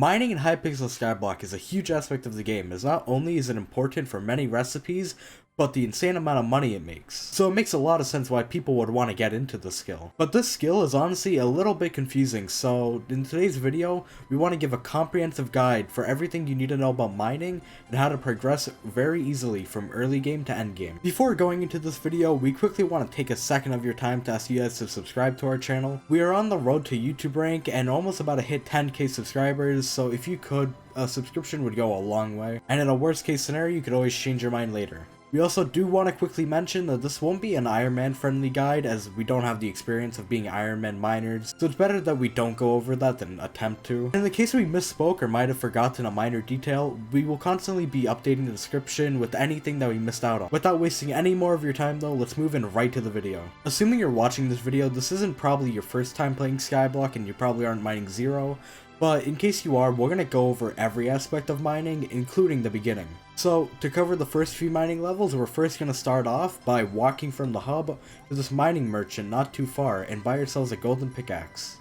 Mining in Hypixel Skyblock is a huge aspect of the game, as not only is it important for many recipes, but the insane amount of money it makes. So it makes a lot of sense why people would want to get into the skill. But this skill is honestly a little bit confusing, so in today's video, we want to give a comprehensive guide for everything you need to know about mining and how to progress very easily from early game to end game. Before going into this video, we quickly want to take a second of your time to ask you guys to subscribe to our channel. We are on the road to YouTube rank and almost about to hit 10k subscribers, so if you could, a subscription would go a long way. And in a worst case scenario, you could always change your mind later. We also do want to quickly mention that this won't be an Iron Man friendly guide, as we don't have the experience of being Iron Man miners, so it's better that we don't go over that than attempt to. In the case we misspoke or might have forgotten a minor detail, we will constantly be updating the description with anything that we missed out on. Without wasting any more of your time though, let's move in right to the video. Assuming you're watching this video, this isn't probably your first time playing Skyblock and you probably aren't mining zero, but in case you are, we're going to go over every aspect of mining, including the beginning. So, to cover the first few mining levels, we're first going to start off by walking from the hub to this mining merchant not too far and buy ourselves a golden pickaxe.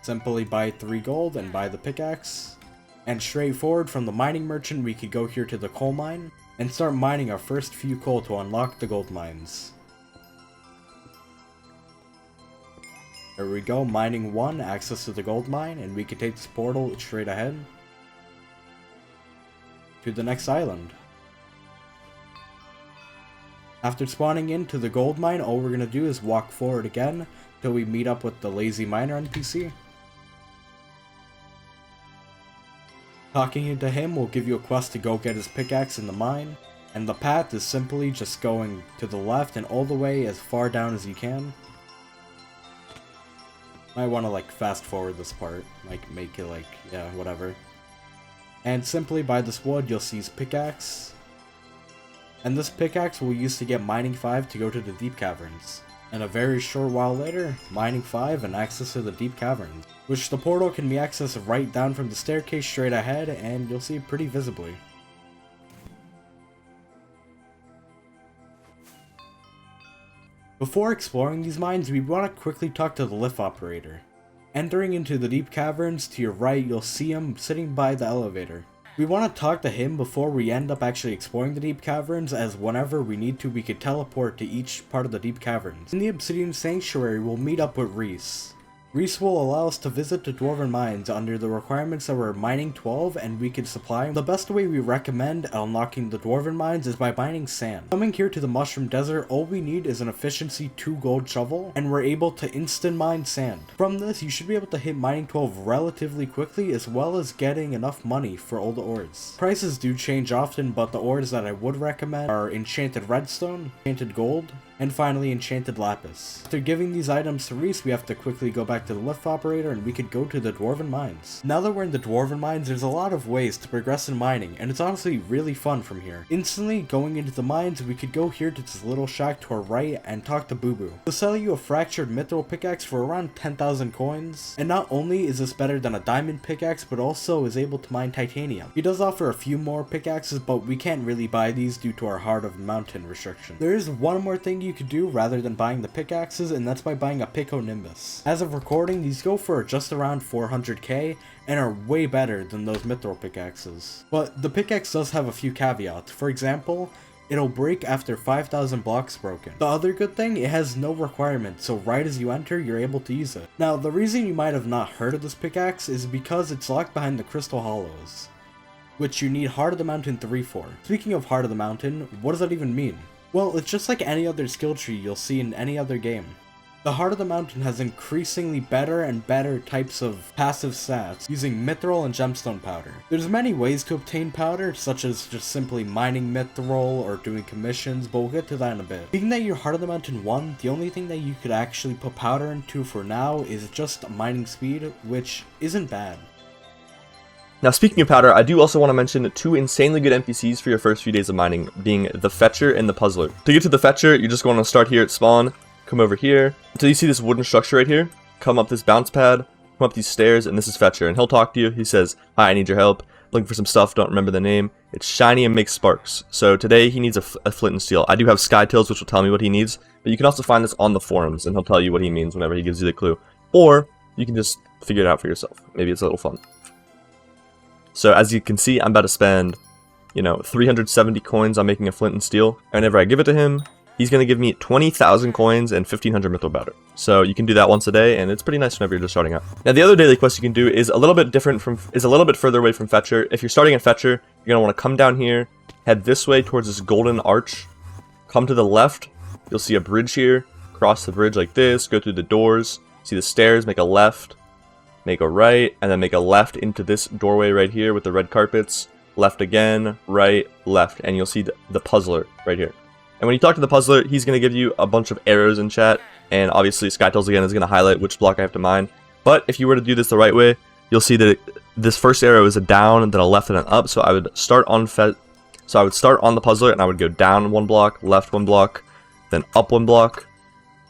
Simply buy 3 gold and buy the pickaxe. And straightforward from the mining merchant, we could go here to the coal mine and start mining our first few coal to unlock the gold mines. There we go, mining 1, access to the gold mine, and we can take this portal straight ahead to the next island. After spawning into the gold mine, all we're going to do is walk forward again till we meet up with the lazy miner NPC. Talking to him will give you a quest to go get his pickaxe in the mine, and the path is simply just going to the left and all the way as far down as you can. Might want to like fast forward this part, like make it like, yeah, whatever. And simply by this wood you'll see his pickaxe. And this pickaxe we'll use to get mining 5 to go to the deep caverns. And a very short while later, mining 5 and access to the deep caverns, which the portal can be accessed right down from the staircase straight ahead, and you'll see it pretty visibly. Before exploring these mines, we want to quickly talk to the lift operator. Entering into the deep caverns, to your right you'll see him sitting by the elevator. We want to talk to him before we end up actually exploring the deep caverns, as whenever we need to we could teleport to each part of the deep caverns. In the Obsidian Sanctuary we'll meet up with Reese. Reese will allow us to visit the Dwarven mines under the requirements that we're mining 12 and we can supply them. The best way we recommend unlocking the Dwarven mines is by mining sand. Coming here to the Mushroom Desert, all we need is an efficiency 2 gold shovel and we're able to instant mine sand. From this you should be able to hit mining 12 relatively quickly, as well as getting enough money for all the ores. Prices do change often, but the ores that I would recommend are enchanted redstone, enchanted gold, and finally enchanted lapis. After giving these items to Reese, we have to quickly go back to the lift operator and we could go to the Dwarven mines. Now that we're in the Dwarven mines, there's a lot of ways to progress in mining, and it's honestly really fun from here. Instantly going into the mines, we could go here to this little shack to our right and talk to Boo Boo. He'll sell you a fractured mithril pickaxe for around 10,000 coins, and not only is this better than a diamond pickaxe, but also is able to mine titanium. He does offer a few more pickaxes, but we can't really buy these due to our Heart of Mountain restriction. There is one more thing you could do rather than buying the pickaxes, and that's by buying a Pico Nimbus. As of recording, these go for just around 400k and are way better than those mithril pickaxes. But the pickaxe does have a few caveats. For example, it'll break after 5,000 blocks broken. The other good thing, it has no requirement, so right as you enter, you're able to use it. Now, the reason you might have not heard of this pickaxe is because it's locked behind the Crystal Hollows, which you need Heart of the Mountain 3 for. Speaking of Heart of the Mountain, what does that even mean? Well, it's just like any other skill tree you'll see in any other game. The Heart of the Mountain has increasingly better and better types of passive stats using mithril and gemstone powder. There's many ways to obtain powder, such as just simply mining mithril or doing commissions, but we'll get to that in a bit. Being that you're Heart of the Mountain 1, the only thing that you could actually put powder into for now is just mining speed, which isn't bad. Now, speaking of powder, I do also want to mention 2 insanely good NPCs for your first few days of mining, being the Fetcher and the Puzzler. To get to the Fetcher, you're just going to start here at spawn, come over here, until you see this wooden structure right here, come up this bounce pad, come up these stairs, and this is Fetcher, and he'll talk to you. He says, "Hi, I need your help. looking for some stuff, don't remember the name. It's shiny and makes sparks. So today he needs a flint and steel. I do have Skytills, which will tell me what he needs, but you can also find this on the forums, and he'll tell you what he means whenever he gives you the clue. Or you can just figure it out for yourself. Maybe it's a little fun. So as you can see, I'm about to spend, 370 coins on making a flint and steel. And whenever I give it to him, he's going to give me 20,000 coins and 1,500 mithril powder. So you can do that once a day, and it's pretty nice whenever you're just starting out. Now the other daily quest you can do is a little bit further away from Fetcher. If you're starting at Fetcher, you're going to want to come down here, head this way towards this golden arch, come to the left, you'll see a bridge here, cross the bridge like this, go through the doors, see the stairs, make a left, make a right, and then make a left into this doorway right here with the red carpets, left again, right, left, and you'll see the puzzler right here. And when you talk to the puzzler, he's going to give you a bunch of arrows in chat, and obviously Skytills again is going to highlight which block I have to mine. But if you were to do this the right way, you'll see that this first arrow is a down, and then a left and an up, so I would start on the puzzler, and I would go down one block, left one block, then up one block,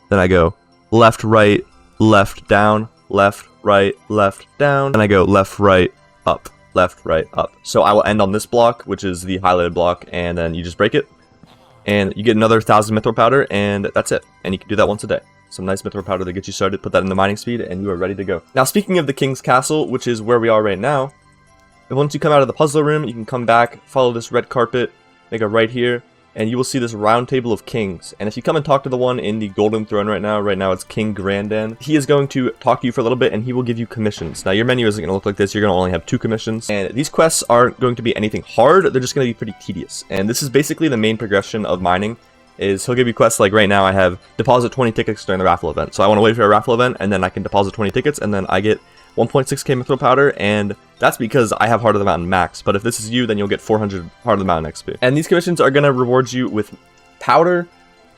then I go left, right, left, down, left, right, left, down, and I go left, right, up, left, right, up. So I will end on this block, which is the highlighted block, and then you just break it, and you get another 1,000 mithril powder, and that's it. And you can do that once a day. Some nice mithril powder to get you started, put that in the mining speed, and you are ready to go. Now speaking of the King's Castle, which is where we are right now, once you come out of the puzzler room, you can come back, follow this red carpet, make a right here, and you will see this round table of kings. And if you come and talk to the one in the golden throne right now it's King Grandan, he is going to talk to you for a little bit, and he will give you commissions. Now your menu isn't going to look like this, you're going to only have 2 commissions, and these quests aren't going to be anything hard, they're just going to be pretty tedious. And this is basically the main progression of mining, is he'll give you quests like right now I have deposit 20 tickets during the raffle event. So I want to wait for a raffle event, and then I can deposit 20 tickets, and then I get 1.6k mithril powder, and that's because I have Heart of the Mountain max. But if this is you, then you'll get 400 Heart of the Mountain XP. And these commissions are going to reward you with powder,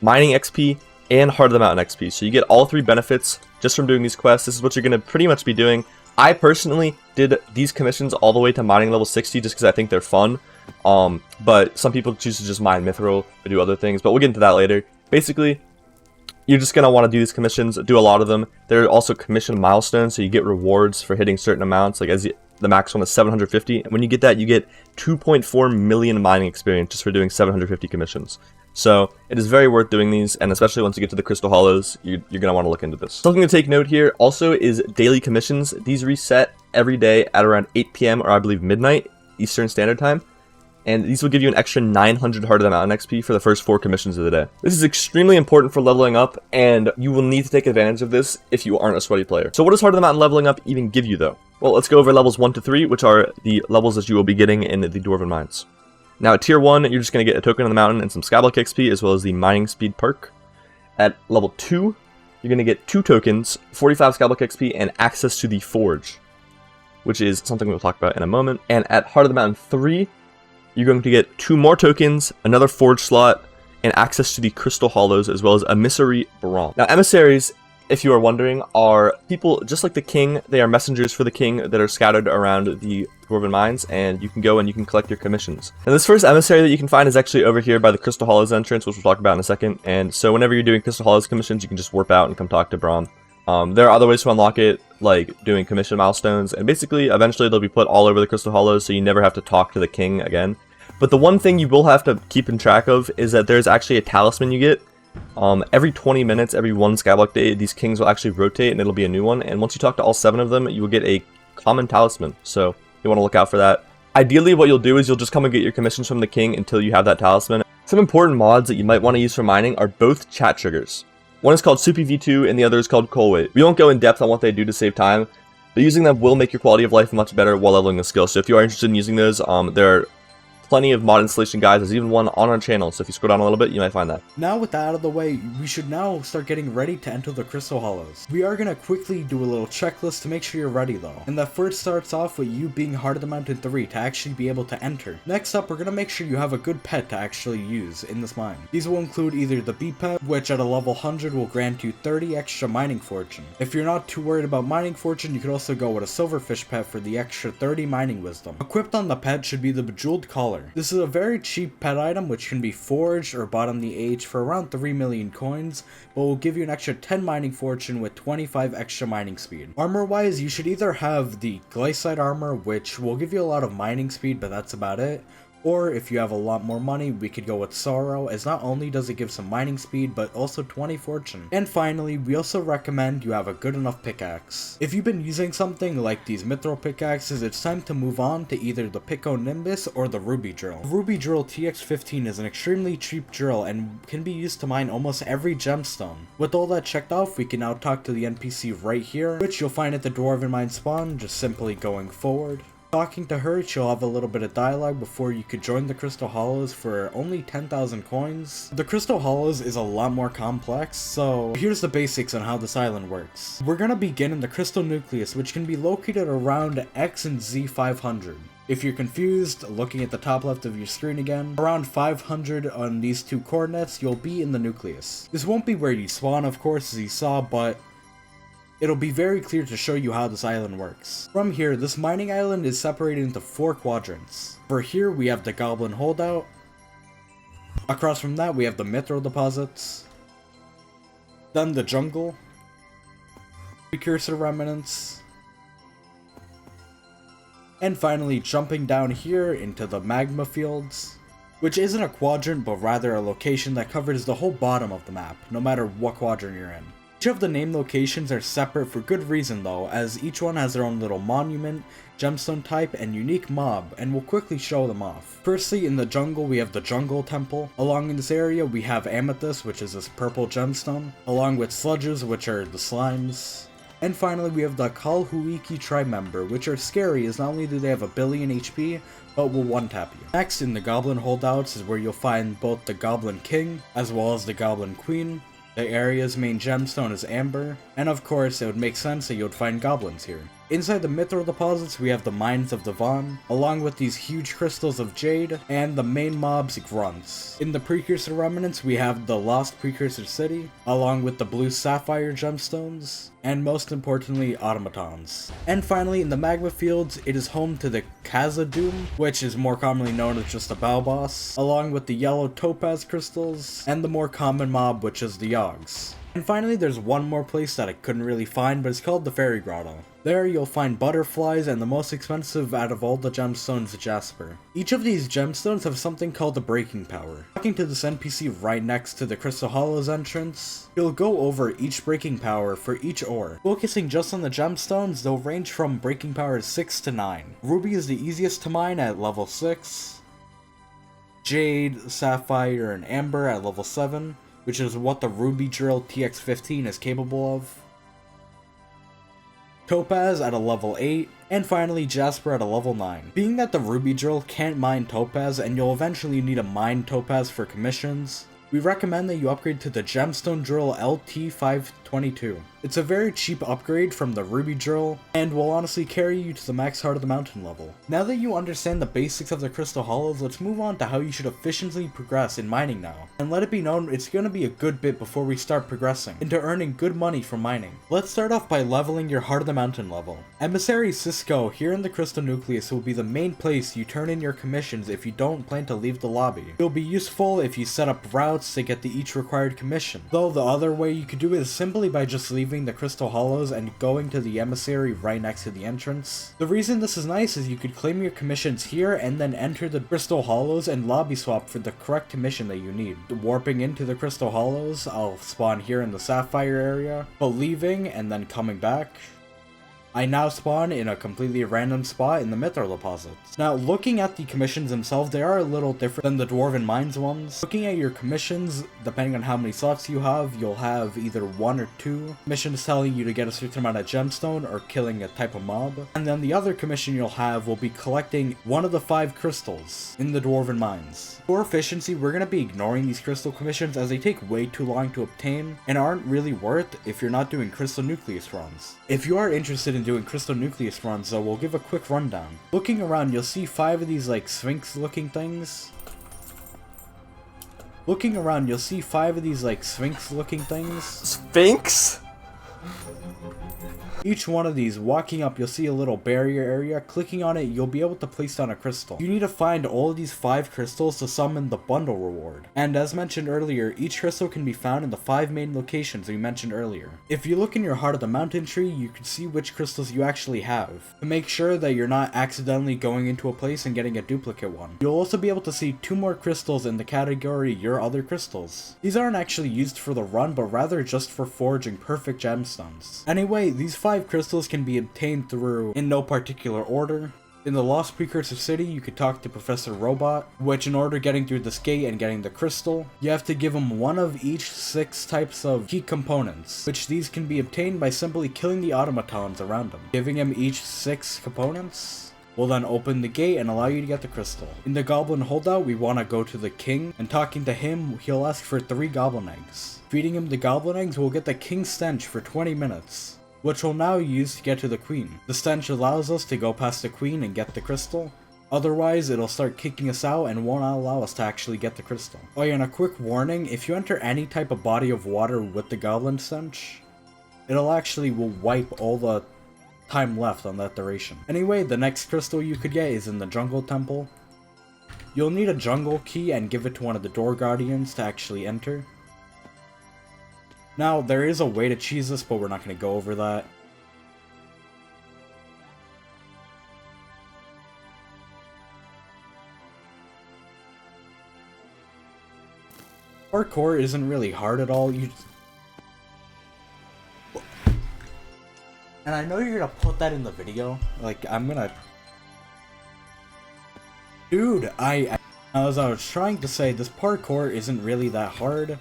mining XP, and Heart of the Mountain XP. So you get all 3 benefits just from doing these quests. This is what you're going to pretty much be doing. I personally did these commissions all the way to mining level 60 just because I think they're fun. But some people choose to just mine mithril or do other things, but we'll get into that later. Basically, you're just going to want to do these commissions, do a lot of them. There are also commission milestones, so you get rewards for hitting certain amounts, like the max one is 750, and when you get that, you get 2.4 million mining experience just for doing 750 commissions. So it is very worth doing these, and especially once you get to the Crystal Hollows, you're going to want to look into this. Something to take note here also is daily commissions. These reset every day at around 8 p.m. or I believe midnight Eastern Standard Time. And these will give you an extra 900 Heart of the Mountain XP for the first 4 commissions of the day. This is extremely important for leveling up, and you will need to take advantage of this if you aren't a sweaty player. So what does Heart of the Mountain leveling up even give you though? Well, let's go over levels 1 to 3, which are the levels that you will be getting in the Dwarven mines. Now at tier 1, you're just going to get a token on the mountain and some Skyblock XP, as well as the mining speed perk. At level 2, you're going to get 2 tokens, 45 Skyblock XP, and access to the forge, which is something we'll talk about in a moment. And at Heart of the Mountain 3, you're going to get 2 more tokens, another forge slot, and access to the Crystal Hollows, as well as Emissary Braum. Now, emissaries, if you are wondering, are people just like the king. They are messengers for the king that are scattered around the Dwarven mines, and you can go and you can collect your commissions. And this first emissary that you can find is actually over here by the Crystal Hollows entrance, which we'll talk about in a second. And so whenever you're doing Crystal Hollows commissions, you can just warp out and come talk to Braum. There are other ways to unlock it, like doing commission milestones, and basically, eventually they'll be put all over the Crystal Hollows, so you never have to talk to the king again. But the one thing you will have to keep in track of is that there's actually a talisman you get. Every 20 minutes, every 1 Skyblock day, these kings will actually rotate and it'll be a new one. And once you talk to all 7 of them, you will get a common talisman. So you want to look out for that. Ideally, what you'll do is you'll just come and get your commissions from the king until you have that talisman. Some important mods that you might want to use for mining are both chat triggers. One is called Soupy V2 and the other is called Colway. We won't go in depth on what they do to save time, but using them will make your quality of life much better while leveling the skill. So if you are interested in using those, there are plenty of mod installation guides. There's even one on our channel, so if you scroll down a little bit, you might find that. Now with that out of the way, we should now start getting ready to enter the Crystal Hollows. We are going to quickly do a little checklist to make sure you're ready though. And that first starts off with you being Heart of the Mountain 3 to actually be able to enter. Next up, we're going to make sure you have a good pet to actually use in this mine. These will include either the bee pet, which at a level 100 will grant you 30 extra mining fortune. If you're not too worried about mining fortune, you could also go with a silverfish pet for the extra 30 mining wisdom. Equipped on the pet should be the bejeweled collar. color. This is a very cheap pet item which can be forged or bought on the age for around 3 million coins, but will give you an extra 10 mining fortune with 25 extra mining speed. Armor wise, you should either have the Glycite armor, which will give you a lot of mining speed, but that's about it. Or if you have a lot more money, we could go with Sorrow, as not only does it give some mining speed, but also 20 fortune. And finally, we also recommend you have a good enough pickaxe. If you've been using something like these Mithril pickaxes, it's time to move on to either the Pico Nimbus or the Ruby Drill. The Ruby Drill TX15 is an extremely cheap drill and can be used to mine almost every gemstone. With all that checked off, we can now talk to the NPC right here, which you'll find at the Dwarven mine spawn, just simply going forward. Talking to her, she'll have a little bit of dialogue before you could join the Crystal Hollows for only 10,000 coins. The Crystal Hollows is a lot more complex, so here's the basics on how this island works. We're gonna begin in the Crystal Nucleus, which can be located around X and Z 500. If you're confused, looking at the top left of your screen again, around 500 on these two coordinates, you'll be in the Nucleus. This won't be where you spawn, of course, as you saw, but it'll be very clear to show you how this island works. From here, this mining island is separated into 4 quadrants. For here, we have the Goblin Holdout. Across from that, we have the Mithril deposits. Then the jungle. Precursor remnants. And finally, jumping down here into the magma fields, which isn't a quadrant, but rather a location that covers the whole bottom of the map, no matter what quadrant you're in. Each of the named locations are separate for good reason though, as each one has their own little monument, gemstone type, and unique mob, and we'll quickly show them off. Firstly, in the jungle we have the Jungle Temple. Along in this area we have Amethyst, which is this purple gemstone, along with Sludges, which are the slimes. And finally we have the Kalhuiki tribe member, which are scary as not only do they have a billion HP, but will one-tap you. Next, in the Goblin Holdouts is where you'll find both the Goblin King, as well as the Goblin Queen. The area's main gemstone is Amber, and of course it would make sense that you would find goblins here. Inside the Mithril deposits we have the Mines of Devon, along with these huge crystals of Jade, and the main mobs Grunts. In the Precursor remnants we have the Lost Precursor City, along with the Blue Sapphire gemstones, and most importantly automatons. And finally in the Magma Fields it is home to the Khazad-dûm, which is more commonly known as just a Bow Boss, along with the yellow Topaz crystals, and the more common mob which is the Yogs. And finally there's one more place that I couldn't really find, but it's called the Fairy Grotto. There you'll find butterflies and the most expensive out of all the gemstones, Jasper. Each of these gemstones have something called the breaking power. Talking to this NPC right next to the Crystal Hollows entrance, you'll go over each breaking power for each ore. Focusing just on the gemstones, they'll range from breaking power 6 to 9. Ruby is the easiest to mine at level 6. Jade, Sapphire, and Amber at level 7, which is what the Ruby Drill TX15 is capable of. Topaz at a level 8, and finally Jasper at a level 9. Being that the Ruby Drill can't mine Topaz and you'll eventually need to mine Topaz for commissions, we recommend that you upgrade to the Gemstone Drill LT522. It's a very cheap upgrade from the Ruby Drill, and will honestly carry you to the max Heart of the Mountain level. Now that you understand the basics of the Crystal Hollows, let's move on to how you should efficiently progress in mining now. And let it be known, it's gonna be a good bit before we start progressing into earning good money from mining. Let's start off by leveling your Heart of the Mountain level. Emissary Cisco here in the Crystal Nucleus will be the main place you turn in your commissions if you don't plan to leave the lobby. It'll be useful if you set up routes to get each required commission, though the other way you could do it is simply by just leaving the Crystal Hollows and going to the emissary right next to the entrance. The reason this is nice is you could claim your commissions here and then enter the Crystal Hollows and lobby swap for the correct commission that you need. Warping into the Crystal Hollows, I'll spawn here in the Sapphire area, but leaving and then coming back, I now spawn in a completely random spot in the Mithril deposits. Now, looking at the commissions themselves, they are a little different than the Dwarven Mines ones. Looking at your commissions, depending on how many slots you have, you'll have either 1 or 2 missions telling you to get a certain amount of gemstone or killing a type of mob. And then the other commission you'll have will be collecting one of the 5 crystals in the Dwarven Mines. For efficiency, we're going to be ignoring these crystal commissions as they take way too long to obtain and aren't really worth if you're not doing Crystal Nucleus runs. If you are interested in doing Crystal Nucleus runs though, we'll give a quick rundown. Looking around, you'll see 5 of these like sphinx looking things. Sphinx? Each one of these, walking up, you'll see a little barrier area. Clicking on it, you'll be able to place down a crystal. You need to find all of these 5 crystals to summon the bundle reward. And as mentioned earlier, each crystal can be found in the 5 main locations we mentioned earlier. If you look in your Heart of the Mountain tree, you can see which crystals you actually have, to make sure that you're not accidentally going into a place and getting a duplicate one. You'll also be able to see 2 more crystals in the category Your Other Crystals. These aren't actually used for the run, but rather just for forging perfect gemstones. Anyway, these 5 crystals can be obtained through, in no particular order. In the Lost Precursor City, you could talk to Professor Robot, which in order getting through this gate and getting the crystal, you have to give him one of each 6 types of key components, which these can be obtained by simply killing the automatons around him. Giving him each 6 components will then open the gate and allow you to get the crystal. In the Goblin Holdout, we want to go to the King, and talking to him, he'll ask for 3 Goblin Eggs. Feeding him the Goblin Eggs, we'll get the King's Stench for 20 minutes. Which we'll now use to get to the Queen. The stench allows us to go past the Queen and get the crystal. Otherwise, it'll start kicking us out and won't allow us to actually get the crystal. Oh yeah, and a quick warning, if you enter any type of body of water with the Goblin Stench, it'll actually will wipe all the time left on that duration. Anyway, the next crystal you could get is in the Jungle Temple. You'll need a jungle key and give it to one of the door guardians to actually enter. Now, there is a way to cheese this, but we're not going to go over that. Parkour isn't really hard at all. And I know you're going to put that in the video. Like, I'm going to... Dude, as I was trying to say, this parkour isn't really that hard.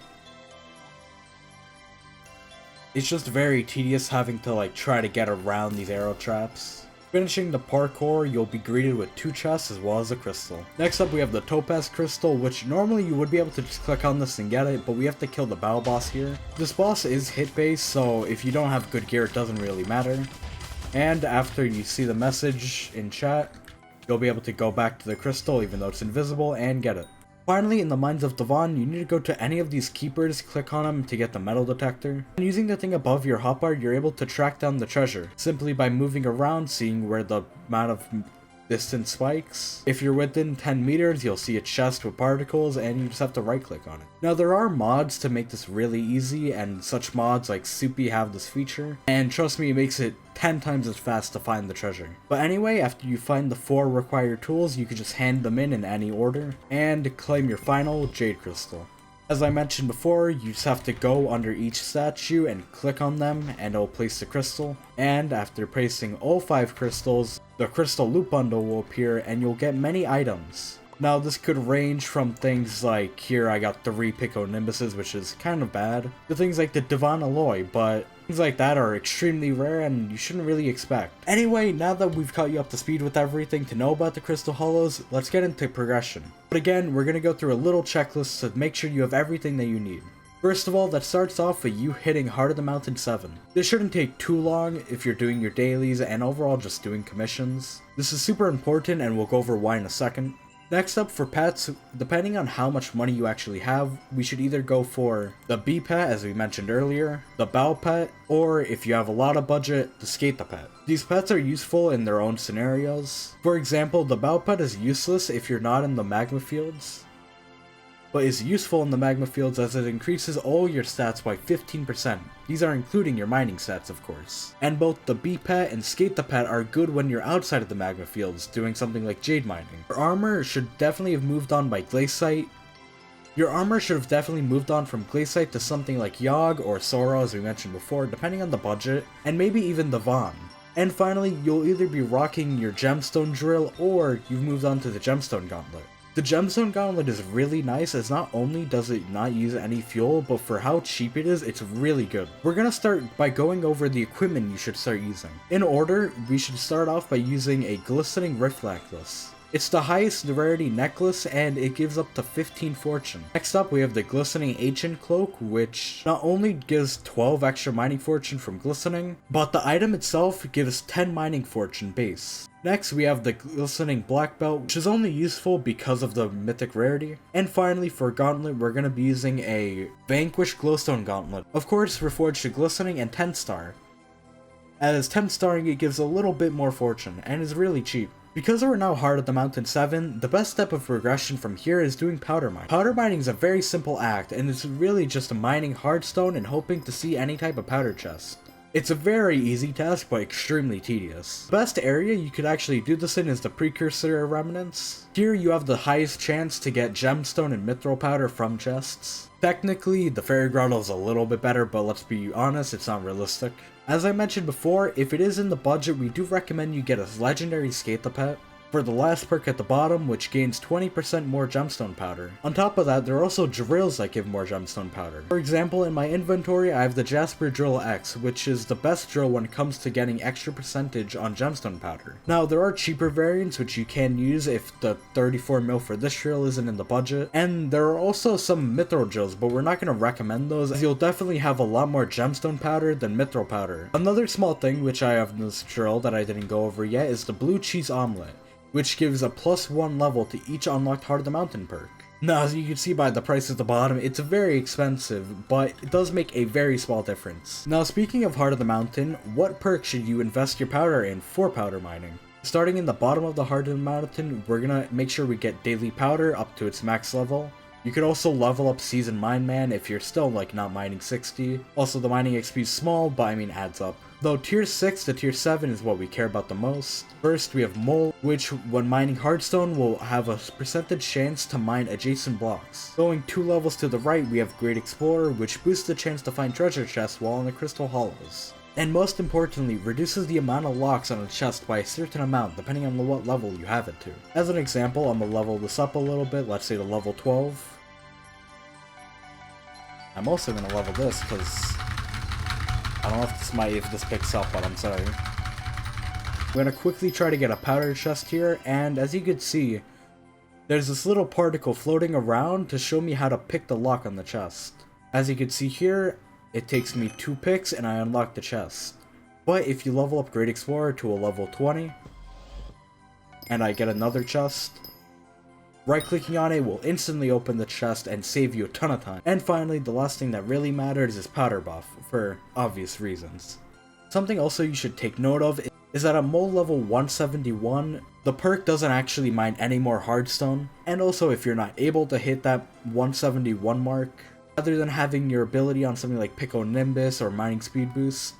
It's just very tedious having to like try to get around these arrow traps. Finishing the parkour, you'll be greeted with 2 chests as well as a crystal. Next up we have the Topaz Crystal, which normally you would be able to just click on this and get it, but we have to kill the battle boss here. This boss is hit based, so if you don't have good gear it doesn't really matter. And after you see the message in chat, you'll be able to go back to the crystal even though it's invisible and get it. Finally, in the Mines of Dwarven, you need to go to any of these keepers, click on them to get the metal detector. And using the thing above your hotbar, you're able to track down the treasure, simply by moving around, seeing where the amount of distance spikes. If you're within 10 meters, you'll see a chest with particles, and you just have to right click on it. Now, there are mods to make this really easy, and such mods like Soupy have this feature, and trust me, it makes it 10 times as fast to find the treasure. But anyway, after you find the 4 required tools, you can just hand them in any order, and claim your final Jade Crystal. As I mentioned before, you just have to go under each statue and click on them, and it'll place the crystal. And after placing all 5 crystals, the crystal loot bundle will appear and you'll get many items. Now this could range from things like, here I got 3 Pico Nimbuses, which is kind of bad, to things like the Divine Alloy, but things like that are extremely rare and you shouldn't really expect. Anyway, now that we've caught you up to speed with everything to know about the Crystal Hollows, let's get into progression. But again, we're going to go through a little checklist to make sure you have everything that you need. First of all, that starts off with you hitting Heart of the Mountain 7. This shouldn't take too long if you're doing your dailies and overall just doing commissions. This is super important and we'll go over why in a second. Next up, for pets, depending on how much money you actually have, we should either go for the bee pet, as we mentioned earlier, the bow pet, or if you have a lot of budget, the skate pet. These pets are useful in their own scenarios. For example, the bow pet is useless if you're not in the magma fields, but is useful in the magma fields as it increases all your stats by 15%. These are including your mining stats, of course. And both the bee pet and skate the pet are good when you're outside of the magma fields, doing something like jade mining. Your armor should definitely have moved on by glaciite. Your armor should have definitely moved on from glaciite to something like Yogg or Sora, as we mentioned before, depending on the budget, and maybe even the Vaughn. And finally, you'll either be rocking your gemstone drill or you've moved on to the gemstone gauntlet. The Gemstone Gauntlet is really nice as not only does it not use any fuel, but for how cheap it is, it's really good. We're gonna start by going over the equipment you should start using. In order, we should start off by using a Glistening Rift Necklace. It's the highest rarity necklace and it gives up to 15 fortune. Next up we have the Glistening Ancient Cloak, which not only gives 12 extra mining fortune from glistening, but the item itself gives 10 mining fortune base. Next we have the Glistening Black Belt, which is only useful because of the mythic rarity. And finally for Gauntlet, we're going to be using a Vanquish Glowstone Gauntlet. Of course, reforged to Glistening and 10 star. as 10 starring it gives a little bit more fortune, and is really cheap. Because we're now hard at the Mountain 7, the best step of progression from here is doing powder mining. Powder mining is a very simple act, and it's really just mining hardstone and hoping to see any type of powder chest. It's a very easy task, but extremely tedious. The best area you could actually do this in is the Precursor Remnants. Here you have the highest chance to get Gemstone and Mithril powder from chests. Technically, the Fairy Grotto is a little bit better, but let's be honest, it's not realistic. As I mentioned before, if it is in the budget, we do recommend you get a legendary Skyblock for the last perk at the bottom, which gains 20% more gemstone powder. On top of that, there are also drills that give more gemstone powder. For example, in my inventory, I have the Jasper Drill X, which is the best drill when it comes to getting extra percentage on gemstone powder. Now, there are cheaper variants which you can use if the 34 mil for this drill isn't in the budget, and there are also some mithril drills, but we're not going to recommend those, as you'll definitely have a lot more gemstone powder than mithril powder. Another small thing which I have in this drill that I didn't go over yet is the Blue Cheese Omelet, which gives a +1 level to each unlocked Heart of the Mountain perk. Now, as you can see by the price at the bottom, it's very expensive, but it does make a very small difference. Now, speaking of Heart of the Mountain, what perk should you invest your powder in for powder mining? Starting in the bottom of the Heart of the Mountain, we're gonna make sure we get daily powder up to its max level. You could also level up Seasoned Mine Man if you're still like not mining 60. Also, the mining XP is small, but I mean adds up. Though tier 6 to tier 7 is what we care about the most. First, we have Mole, which when mining hardstone will have a percentage chance to mine adjacent blocks. Going 2 levels to the right, we have Great Explorer, which boosts the chance to find treasure chests while in the crystal hollows. And most importantly, reduces the amount of locks on a chest by a certain amount depending on what level you have it to. As an example, I'm gonna level this up a little bit, let's say to level 12. I'm also gonna level this because I don't know if this picks up, but I'm sorry. I'm gonna quickly try to get a powder chest here, and as you can see, there's this little particle floating around to show me how to pick the lock on the chest. As you can see here, it takes me 2 picks and I unlock the chest. But if you level up Great Explorer to a level 20, and I get another chest, right-clicking on it will instantly open the chest and save you a ton of time. And finally, the last thing that really matters is powder buff, for obvious reasons. Something also you should take note of is that at Mole level 171, the perk doesn't actually mine any more hardstone, and also if you're not able to hit that 171 mark, rather than having your ability on something like Pico Nimbus or Mining Speed Boost,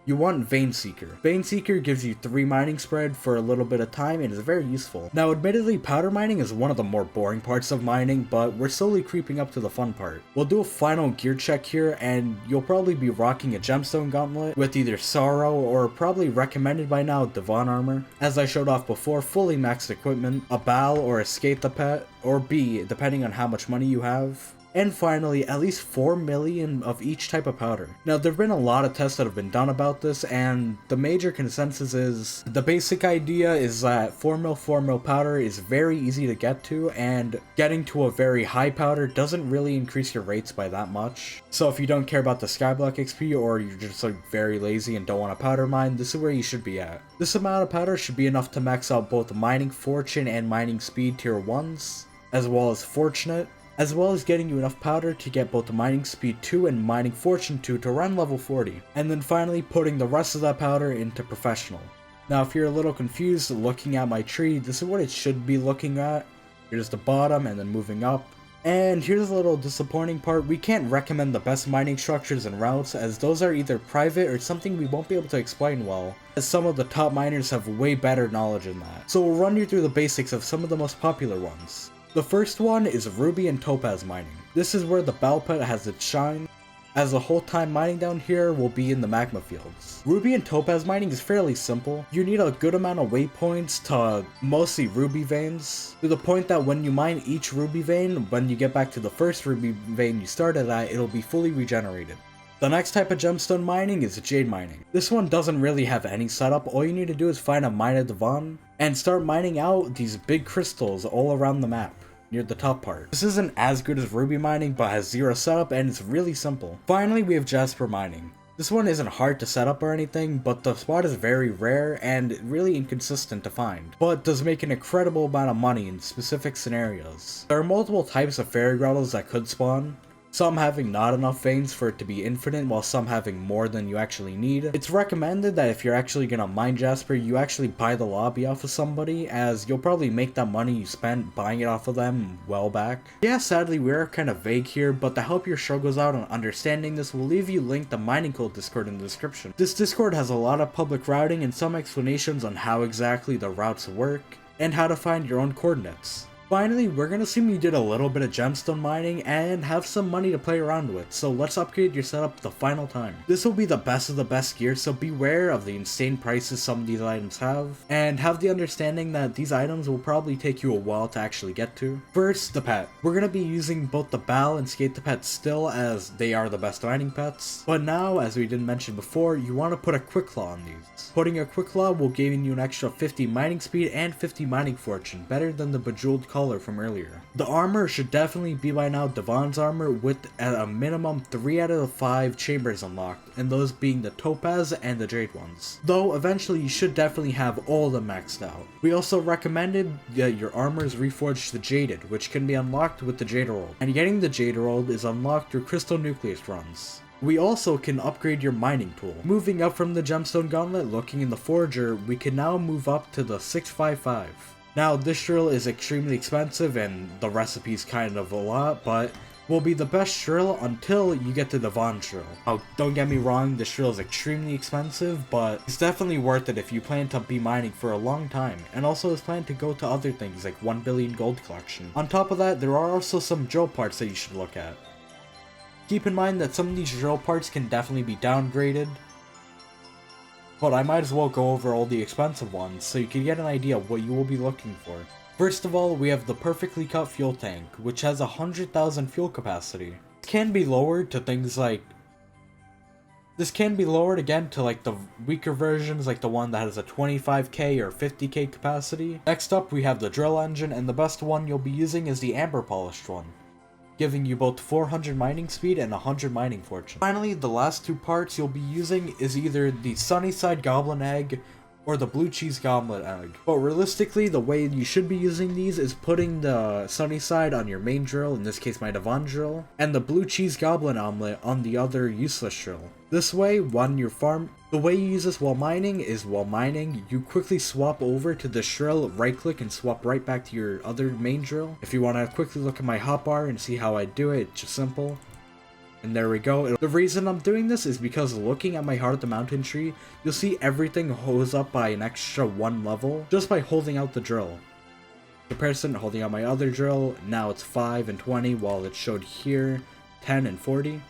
you want Vein Seeker. Vein Seeker gives you 3 mining spread for a little bit of time and is very useful. Now admittedly, powder mining is one of the more boring parts of mining, but we're slowly creeping up to the fun part. We'll do a final gear check here, and you'll probably be rocking a Gemstone Gauntlet with either Sorrow or probably recommended by now Devon Armor. As I showed off before, fully maxed equipment, a Bal or a Skyblock, or B, depending on how much money you have. And finally, at least 4 million of each type of powder. Now, there have been a lot of tests that have been done about this, and the major consensus is, the basic idea is that 4 mil powder is very easy to get to, and getting to a very high powder doesn't really increase your rates by that much. So if you don't care about the Skyblock XP, or you're just like very lazy and don't want to powder mine, this is where you should be at. This amount of powder should be enough to max out both mining fortune and mining speed tier 1s, as well as fortunate, as well as getting you enough powder to get both the mining speed 2 and mining fortune 2 to around level 40, and then finally putting the rest of that powder into professional. Now if you're a little confused looking at my tree, this is what it should be looking at. Here's the bottom and then moving up. And here's a little disappointing part, we can't recommend the best mining structures and routes, as those are either private or something we won't be able to explain well, as some of the top miners have way better knowledge in that. So we'll run you through the basics of some of the most popular ones. The first one is Ruby and Topaz mining. This is where the Bal Pet has its shine, as the whole time mining down here will be in the magma fields. Ruby and Topaz mining is fairly simple. You need a good amount of waypoints to mostly ruby veins, to the point that when you mine each ruby vein, when you get back to the first ruby vein you started at, it'll be fully regenerated. The next type of gemstone mining is jade mining. This one doesn't really have any setup, all you need to do is find a mine at Devon and start mining out these big crystals all around the map, near the top part. This isn't as good as ruby mining, but has 0 setup and it's really simple. Finally, we have jasper mining. This one isn't hard to set up or anything, but the spot is very rare and really inconsistent to find, but does make an incredible amount of money in specific scenarios. There are multiple types of fairy grottos that could spawn, some having not enough veins for it to be infinite, while some having more than you actually need. It's recommended that if you're actually gonna mine Jasper, you actually buy the lobby off of somebody, as you'll probably make that money you spent buying it off of them well back. Yeah, sadly we are kind of vague here, but to help your struggles out on understanding this, we'll leave you linked the Mining Code Discord in the description. This Discord has a lot of public routing and some explanations on how exactly the routes work, and how to find your own coordinates. Finally, we're gonna assume you did a little bit of gemstone mining and have some money to play around with, so let's upgrade your setup the final time. This will be the best of the best gear, so beware of the insane prices some of these items have, and have the understanding that these items will probably take you a while to actually get to. First, the pet. We're gonna be using both the Bal and Skate the pet still, as they are the best mining pets, but now, as we didn't mention before, you want to put a Quick Claw on these. Putting a Quick Claw will give you an extra 50 mining speed and 50 mining fortune, better than the Bejeweled color from earlier. The armor should definitely be by now Devon's armor, with at a minimum 3 out of the 5 chambers unlocked, and those being the Topaz and the Jade ones. Though eventually you should definitely have all of them maxed out. We also recommended that your armor is reforged to Jaded, which can be unlocked with the Jade Emerald, and getting the Jade Emerald is unlocked through Crystal Nucleus runs. We also can upgrade your mining tool. Moving up from the Gemstone Gauntlet, looking in the Forger, we can now move up to the 655. Now, this drill is extremely expensive and the recipe's kind of a lot, but will be the best drill until you get to the Von drill. Oh, don't get me wrong, this drill is extremely expensive, but it's definitely worth it if you plan to be mining for a long time, and also is planned to go to other things like 1 billion gold collection. On top of that, there are also some drill parts that you should look at. Keep in mind that some of these drill parts can definitely be downgraded, but I might as well go over all the expensive ones so you can get an idea of what you will be looking for. First of all, we have the perfectly cut fuel tank, which has 100,000 fuel capacity. This can be lowered to things like... This can be lowered again to like the weaker versions, like the one that has a 25k or 50k capacity. Next up, we have the drill engine, and the best one you'll be using is the amber polished one, giving you both 400 mining speed and 100 mining fortune. Finally, the last two parts you'll be using is either the Sunnyside Goblin Egg or the Blue Cheese Goblet Egg. But realistically, the way you should be using these is putting the Sunnyside on your main drill, in this case my Devon drill, and the Blue Cheese Goblin Omelet on the other useless drill. This way, when you farm, the way you use this while mining is while mining, you quickly swap over to this drill, right click and swap right back to your other main drill. If you want to quickly look at my hotbar and see how I do it, it's just simple. And there we go. The reason I'm doing this is because looking at my Heart of the Mountain tree, you'll see everything goes up by an extra 1 level just by holding out the drill. Comparison, holding out my other drill, now it's 5 and 20 while it showed here 10 and 40.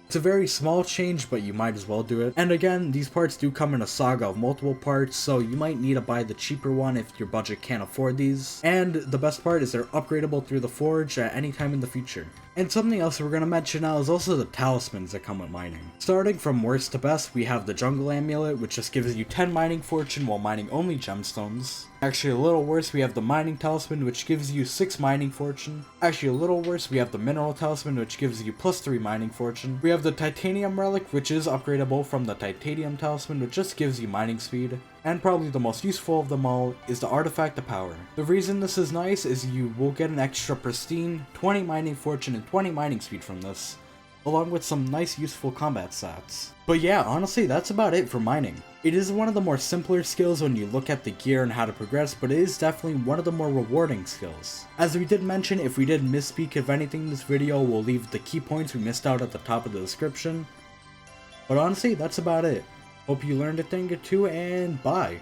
It's a very small change, but you might as well do it. And again, these parts do come in a saga of multiple parts, so you might need to buy the cheaper one if your budget can't afford these. And the best part is they're upgradable through the forge at any time in the future. And something else we're going to mention now is also the talismans that come with mining. Starting from worst to best, we have the Jungle Amulet, which just gives you 10 mining fortune while mining only gemstones. Actually, a little worse, we have the Mining Talisman, which gives you 6 mining fortune. Actually, a little worse, we have the Mineral Talisman, which gives you plus 3 mining fortune. We have the Titanium Relic, which is upgradable from the Titanium Talisman, which just gives you mining speed. And probably the most useful of them all is the Artifact of Power. The reason this is nice is you will get an extra pristine 20 mining fortune and 20 mining speed from this, along with some nice useful combat stats. But yeah, honestly, that's about it for mining. It is one of the more simpler skills when you look at the gear and how to progress, but it is definitely one of the more rewarding skills. As we did mention, if we did misspeak of anything in this video, we'll leave the key points we missed out at the top of the description. But honestly, that's about it. Hope you learned a thing or two, and bye!